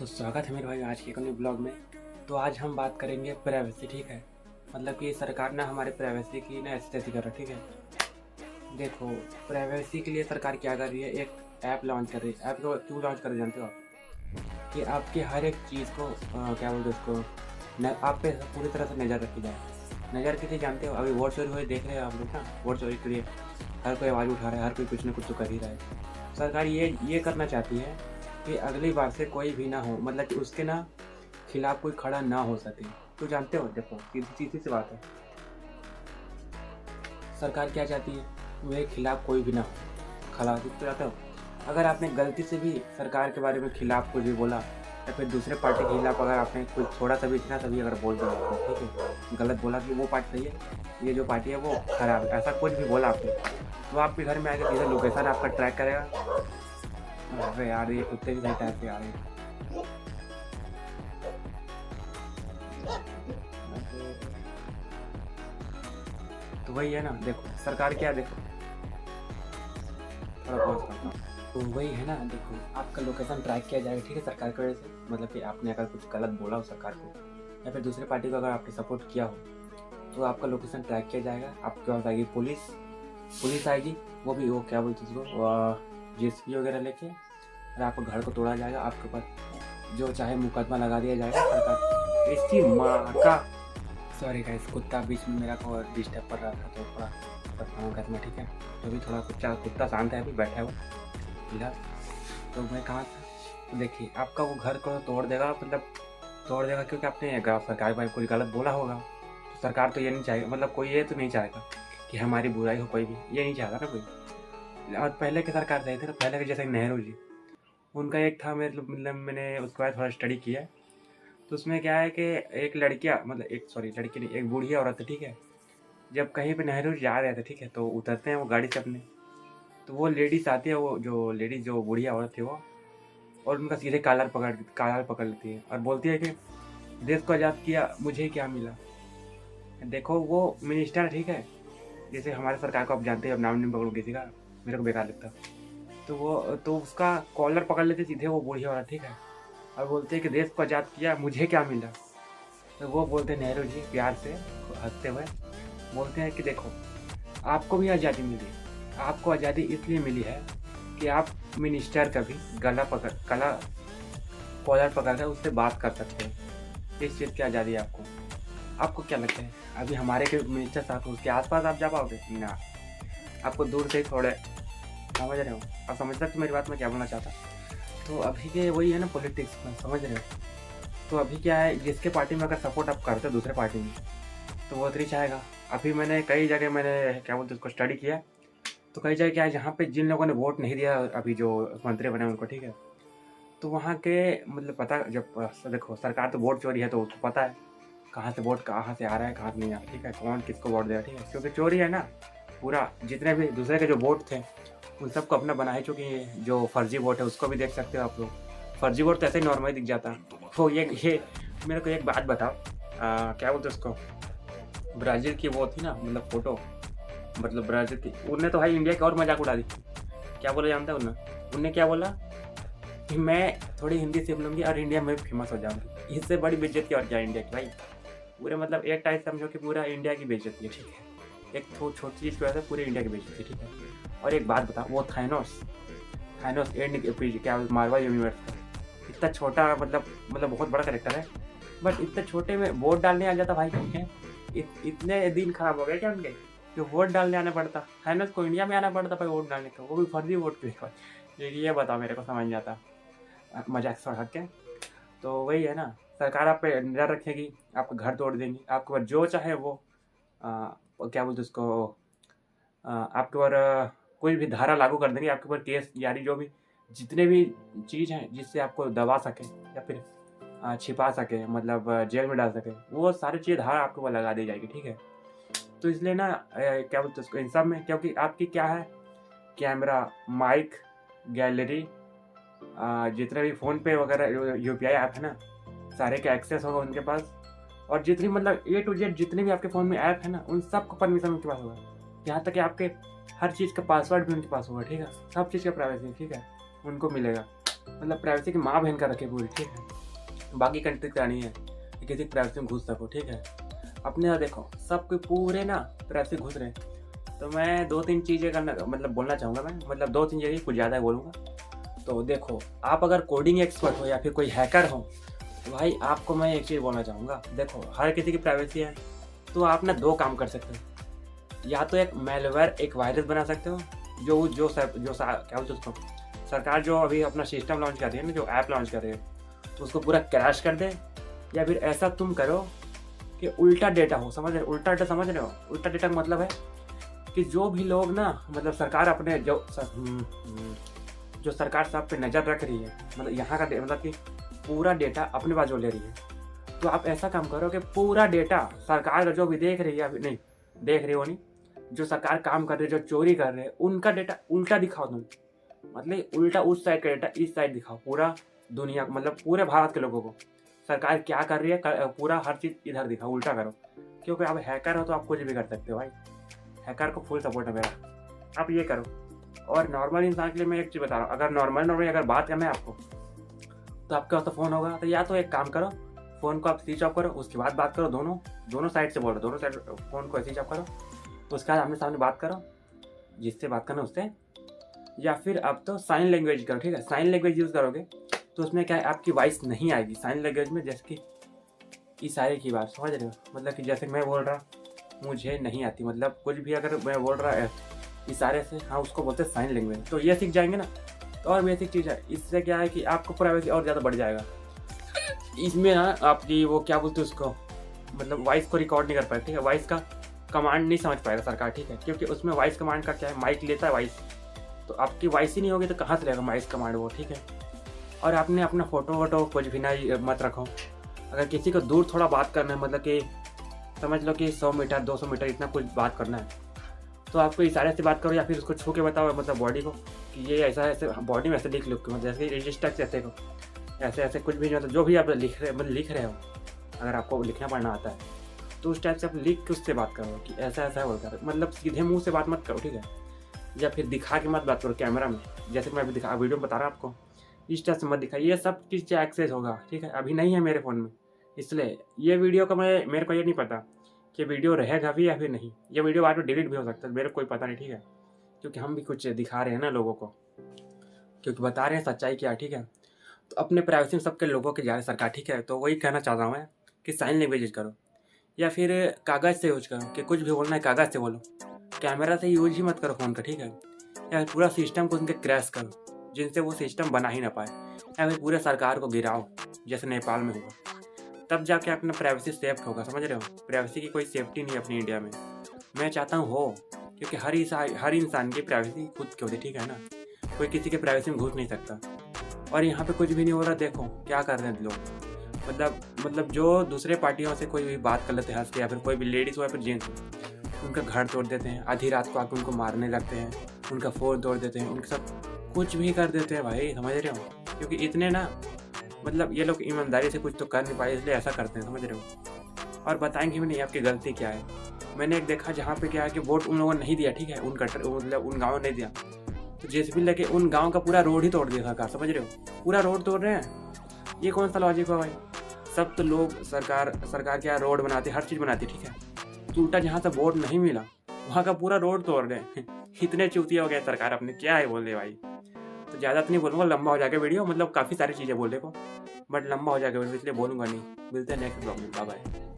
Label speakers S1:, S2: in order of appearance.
S1: तो स्वागत है मेरे भाई आज के एक न्यू ब्लॉग में। तो आज हम बात करेंगे प्राइवेसी। ठीक है, मतलब कि सरकार ना हमारे प्राइवेसी की ना ऐसी तैसी कर रहा है। ठीक है, देखो प्राइवेसी के लिए सरकार क्या कर रही है, एक ऐप लॉन्च कर रही है। ऐप को क्यों लॉन्च कर रही है जानते हो आप? कि आपके हर एक चीज़ को क्या बोलते हैं उसको आप पे पूरी तरह से नज़र रखी जाए। नज़र के लिए जानते हो, अभी वोट चोरी हुए देख रहे हो आप लोग ना, वोट चोरी के लिए हर कोई आवाज़ उठा रहा है, हर कोई कुछ ना कुछ तो कर ही रहा है। सरकार ये करना चाहती है कि अगली बार से कोई भी ना हो, मतलब कि उसके ना खिलाफ कोई खड़ा ना हो सके। तो जानते हो, देखो सीधी सी बात है, सरकार क्या चाहती है, मेरे खिलाफ कोई भी ना हो खड़ा। तो चाहते हो अगर आपने गलती से भी सरकार के बारे में खिलाफ कुछ भी बोला या फिर दूसरे पार्टी के खिलाफ अगर आपने कुछ थोड़ा सा भी इतना सा भी अगर बोल दिया आपको, ठीक है, गलत बोला कि वो पार्टी सही है, ये जो पार्टी है वो खराब है, ऐसा कुछ भी बोला आपने, तो आपके घर में आके सीधे लोकेशन आपका ट्रैक करेगा। अरे यार ये कुत्ते भी सही टाइप से आ रहे हैं। तो वही है ना, देखो सरकार क्या, देखो थोड़ा पॉज करता हूँ। तो वही है ना, देखो आपका लोकेशन ट्रैक किया जाएगा, ठीक है, सरकार की वजह से। मतलब कि आपने अगर कुछ गलत बोला हो सरकार को या फिर दूसरे पार्टी को अगर आपने सपोर्ट किया हो तो आपका लोकेशन ट्रैक किया जाएगा। आपके पास आएगी पुलिस आएगी, वो भी वो क्या बोलते हैं उसको, जेसीबी वगैरह लेके, और आपको घर को तोड़ा जाएगा। आपके ऊपर जो चाहे मुकदमा लगा दिया जाएगा सरकार इसकी माँ का। सॉरी गाइस, कुत्ता बीच में मेरा को डिस्टर्ब कर रहा था तो थोड़ा बताऊँ घर में, ठीक है। तो भी थोड़ा कुत्ता शांत है, अभी बैठा है वो फिलहाल। तो मैं कहाँ था, तो देखिए आपका वो घर को तोड़ देगा, मतलब तोड़ देगा क्योंकि आपने सरकार भाई कुछ गलत बोला होगा। तो सरकार तो ये नहीं चाहेगा, मतलब कोई ये तो नहीं चाहेगा कि हमारी बुराई हो, कोई भी ये नहीं चाहता ना कोई। और पहले के सरकार सही थे ना, पहले के जैसे नेहरू जी, उनका एक था, मतलब मैंने उसके बाद थोड़ा स्टडी किया। तो उसमें क्या है कि एक लड़कियाँ, मतलब एक सॉरी लड़की नहीं, एक बूढ़ी औरत है, ठीक है। जब कहीं पे नेहरू जा रहे थे, ठीक है, तो उतरते हैं वो गाड़ी से अपने, तो वो लेडीज आती है, वो जो लेडीज जो बुढ़िया औरत थी वो, और उनका सीधे कालर पकड़ लेती है और बोलती है कि देश को आज़ाद किया, मुझे क्या मिला। देखो वो मिनिस्टर, ठीक है, जैसे हमारे सरकार को आप जानते हैं, अब नाम नहीं पकड़ू किसी का, मेरे को बेकार लगता। तो वो तो उसका कॉलर पकड़ लेते सीधे वो बूढ़ी औरत, ठीक है, और बोलते हैं कि देश को आज़ाद किया, मुझे क्या मिला। तो वो बोलते हैं, नेहरू जी प्यार से हंसते हुए बोलते हैं कि देखो आपको भी आज़ादी मिली, आपको आज़ादी इसलिए मिली है कि आप मिनिस्टर का भी कॉलर पकड़ कर उससे बात कर सकते हैं। इस चीज़ की आज़ादी है आपको। आपको क्या लगता है अभी हमारे के मिनिस्टर साहब उसके आसपास आप जा पाओगे ना? आपको दूर से ही थोड़े, समझ रहे हो आप, समझ सकते मेरी बात में क्या बोलना चाहता। तो अभी के वही है ना पॉलिटिक्स में, समझ रहे हो। तो अभी क्या है, जिसके पार्टी में अगर सपोर्ट आप करते हो दूसरे पार्टी में, तो वो उतरी चाहेगा। अभी मैंने कई जगह मैंने क्या बोलते उसको स्टडी किया, तो कई जगह क्या है जहाँ पे जिन लोगों ने वोट नहीं दिया अभी जो मंत्री बने उनको, ठीक है, तो वहाँ के मतलब पता, जब देखो सरकार तो वोट चोरी है तो उसको पता है कहाँ से वोट कहाँ से आ रहा है कहाँ से नहीं आ रहा, ठीक है, कौन किसको वोट दे रहा है, ठीक है, क्योंकि चोरी है ना पूरा। जितने भी दूसरे के जो वोट थे उन सबको अपना बना है, चूँकि जो फर्जी वोट है उसको भी देख सकते हो आप लोग। फर्जी वोट तो ऐसे ही नॉर्मली दिख जाता। तो ये मेरे को एक बात बताओ, क्या बोलते उसको, ब्राज़ील की वो थी ना, मतलब फ़ोटो, मतलब ब्राज़ील की, उनने तो भाई इंडिया की और मजाक उड़ा दी। क्या बोला जानता है उनने क्या बोला कि मैं थोड़ी हिंदी सीख लूँगी और इंडिया में फेमस हो जाऊँगी। इससे बड़ी बेइज्जती और क्या इंडिया की भाई, पूरे मतलब एक टाइप समझो कि पूरा इंडिया की बेइज्जती है, ठीक है। एक छोटी चीज़ की वजह से पूरे इंडिया की बेइज्जती है, ठीक है। और एक बात बताओ, वो थानोस एंड क्या मार्वल यूनिवर्स का इतना छोटा, मतलब बहुत बड़ा करेक्टर है, बट इतने छोटे में वोट डालने आ जाता भाई है। इतने दिन खराब हो गए क्या उनके, जो वोट डालने आना पड़ता है ना, उसको इंडिया में आना पड़ता भाई वोट डालने का, वो भी फर्जी वोट के लिए। ये बताओ मेरे को समझ नहीं आता, मजाक छोड़ हट के। तो वही है ना, सरकार आप पे नज़र रखेगी, आपका घर तोड़ देंगी, आपके ऊपर जो चाहे वो क्या बोलते उसको, आपके ऊपर कोई भी धारा लागू कर देंगे, आपके ऊपर केस जारी, जो भी जितने भी चीज़ हैं जिससे आपको दबा सके या फिर छिपा सके, मतलब जेल में डाल सके, वो सारी चीज़ धारा आपके ऊपर लगा दी जाएगी, ठीक है। तो इसलिए ना क्या बोलते उसको, इन सब में क्योंकि आपकी क्या है, कैमरा, माइक, गैलरी, जितने भी फ़ोन पे वगैरह यूपीआई ऐप है ना, सारे का एक्सेस होगा उनके पास। और जितनी मतलब A to Z जितने भी आपके फ़ोन में ऐप है ना, उन सब का परमिशन उनके पास होगा। यहाँ तक कि आपके हर चीज़ का पासवर्ड भी उनके पास होगा, ठीक है, सब चीज़ का प्राइवेसी, ठीक है, उनको मिलेगा। मतलब प्राइवेसी की माँ बहन का रखे पूरी, ठीक है। बाकी कंट्री का नहीं है कि किसी की प्राइवेसी में घुस सको, ठीक है। अपने यहाँ देखो सबके पूरे ना प्राइवेसी घुस रहे हैं। तो मैं 2-3 चीज़ें करना मतलब बोलना चाहूँगा मैं, मतलब 2-3 चीज़ें, कुछ ज़्यादा बोलूँगा। तो देखो, आप अगर कोडिंग एक्सपर्ट हो या फिर कोई हैकर हो, तो भाई आपको मैं एक चीज़ बोलना चाहूँगा। देखो, हर किसी की प्राइवेसी है, तो आप ना 2 काम कर सकते हो। या तो एक मैलवेयर, एक वायरस बना सकते हो, क्या बोलते हैं उसको, सरकार जो अभी अपना सिस्टम लॉन्च कर रही है ना, जो ऐप लॉन्च कर रही है, तो उसको पूरा क्रैश कर दे। या फिर ऐसा तुम करो कि उल्टा डेटा हो, समझ रहे हो? उल्टा डेटा समझ रहे हो? उल्टा डेटा का मतलब है कि जो भी लोग ना, मतलब सरकार अपने जो सरकार सब पे नज़र रख रही है, मतलब यहाँ का मतलब कि पूरा डेटा अपने पास जो ले रही है, तो आप ऐसा काम करो कि पूरा डेटा सरकार का जो भी देख रही है, अभी नहीं देख रही हो, नहीं जो सरकार काम कर रही है, जो चोरी कर रहे हैं, उनका डेटा उल्टा दिखाओ तुम। मतलब उल्टा उस साइड का डेटा इस साइड दिखाओ, पूरा दुनिया मतलब पूरे भारत के लोगों को सरकार क्या कर रही है, पूरा हर चीज़ इधर दिखाओ, उल्टा करो। क्योंकि आप हैकर हो तो आप कुछ भी कर सकते हो भाई, हैकर को फुल सपोर्ट है मेरा। आप ये करो। और नॉर्मल इंसान के लिए मैं एक चीज़ बता रहा हूँ, अगर नॉर्मल अगर बात करना है आपको, तो आपके पास तो फ़ोन होगा, तो या तो एक काम करो, फ़ोन को आप स्विच ऑफ करो, उसके बाद बात करो। दोनों साइड से बोलो, दोनों साइड फ़ोन को स्विच ऑफ करो, उसके बाद आमने सामने बात करो, जिससे बात करना उससे। या फिर आप तो साइन लैंग्वेज करो, ठीक है। साइन लैंग्वेज यूज़ करोगे तो उसमें क्या है, आपकी वॉइस नहीं आएगी साइन लैंग्वेज में, जैसे कि इशारे की बात, समझ रहे हो? मतलब कि जैसे मैं बोल रहा, मुझे नहीं आती, मतलब कुछ भी अगर मैं बोल रहा है इशारे से, हाँ, उसको बोलते हैं साइन लैंग्वेज। तो ये सीख जाएंगे ना, तो और बेसिक चीज़ है। इससे क्या है कि आपको प्राइवेसी और ज़्यादा बढ़ जाएगा। इसमें ना आपकी वो क्या बोलते हैं उसको, मतलब वॉइस को रिकॉर्ड नहीं कर पाए, ठीक है। वॉइस का कमांड नहीं समझ पाएगा सरकार, ठीक है, क्योंकि उसमें वॉइस कमांड का क्या है, माइक लेता है वॉइस, तो आपकी वॉइस ही नहीं होगी तो कहाँ से लेगा वॉइस कमांड वो, ठीक है। और आपने अपना फोटो कुछ भी ना मत रखो। अगर किसी को दूर थोड़ा बात करना है, मतलब कि समझ लो कि 100 मीटर 200 मीटर इतना कुछ बात करना है, तो आपको इशारे से बात करो, या फिर उसको छू के बताओ, मतलब बॉडी को कि ये ऐसा ऐसे, बॉडी में ऐसे लिख लो, मतलब जैसे रजिस्टर से ऐसे को ऐसे ऐसे कुछ भी, मतलब जो भी आप लिख रहे हो, अगर आपको लिखना पढ़ना आता है तो उस टाइप से आप लिख के उससे बात करो कि ऐसा ऐसा बोलता है। मतलब सीधे मुँह से बात मत करो, ठीक है। या फिर दिखा के मत बात करो कैमरा में, जैसे मैं अभी वीडियो में बता रहा आपको, इस टाइप से मत दिखाइए। ये सब चीज़ एक्सेस होगा, ठीक है। अभी नहीं है मेरे फ़ोन में, इसलिए ये वीडियो का मेरे को ये नहीं पता कि वीडियो रहेगा भी या फिर नहीं। ये वीडियो बाद में डिलीट भी हो सकता है, मेरे को कोई पता नहीं, ठीक है। क्योंकि हम भी कुछ दिखा रहे हैं ना लोगों को, क्योंकि बता रहे हैं सच्चाई क्या, ठीक है। तो अपने प्राइवेसी में सबके लोगों के जा रहे सरकार, ठीक है। तो वही कहना चाह रहा हूँ मैं कि साइन लैंग्वेज यूज करो, या फिर कागज़ से यूज करो, कि कुछ भी बोलना है कागज़ से बोलो, कैमरा से यूज ही मत करो फ़ोन का, ठीक है। या फिर पूरा सिस्टम को उनके क्रैश करो, जिनसे वो सिस्टम बना ही ना पाए, या फिर पूरे सरकार को गिराओ, जैसे नेपाल में हुआ, तब जाके अपना प्राइवेसी सेफ होगा, समझ रहे हो? प्राइवेसी की कोई सेफ्टी नहीं है अपनी इंडिया में। मैं चाहता हूँ हो, क्योंकि हर इंसान की प्राइवेसी खुद की होती है, ठीक है ना। कोई किसी के प्राइवेसी में घुस नहीं सकता। और यहाँ पे कुछ भी नहीं हो रहा, देखो क्या कर रहे हैं लोग, मतलब जो दूसरे पार्टियों से कोई भी बात कर लेते हैं हंस के, या फिर कोई भी लेडीज़ हो या फिर जेंट्स हो, उनका घर तोड़ देते हैं, आधी रात को आके उनको मारने लगते हैं, उनका फ़ोन तोड़ देते हैं, उनके साथ कुछ भी कर देते हैं भाई, समझ रहे हो? क्योंकि इतने ना, मतलब ये लोग ईमानदारी से कुछ तो कर नहीं पाए, इसलिए ऐसा करते हैं, समझ रहे हो? और बताएंगे भी नहीं आपकी गलती क्या है। मैंने एक देखा जहाँ पे क्या है कि वोट उन लोगों ने नहीं दिया, ठीक है, मतलब उन गाँव ने नहीं दिया, तो जेसीबी लेके उन गाँव का पूरा रोड ही तोड़ दिया सरकार, समझ रहे हो? पूरा रोड तोड़ रहे हैं, ये कौन सा लॉजिक हुआ भाई? सब तो लोग सरकार क्या रोड बनाती, हर चीज़ बनाती, ठीक है। तो उल्टा जहाँ से वोट नहीं मिला वहाँ का पूरा रोड तोड़ रहे हैं। इतने चूतिया हो गए सरकार, अपने क्या है बोल रहे भाई। तो ज़्यादा तो नहीं बोलूँगा, लंबा हो जाएगा वीडियो, मतलब काफ़ी सारी चीज़ें बोलने को, बट लंबा हो जाएगा वीडियो, इसलिए बोलूँगा नहीं। मिलते हैं नेक्स्ट ब्लॉग में, बाय बाय।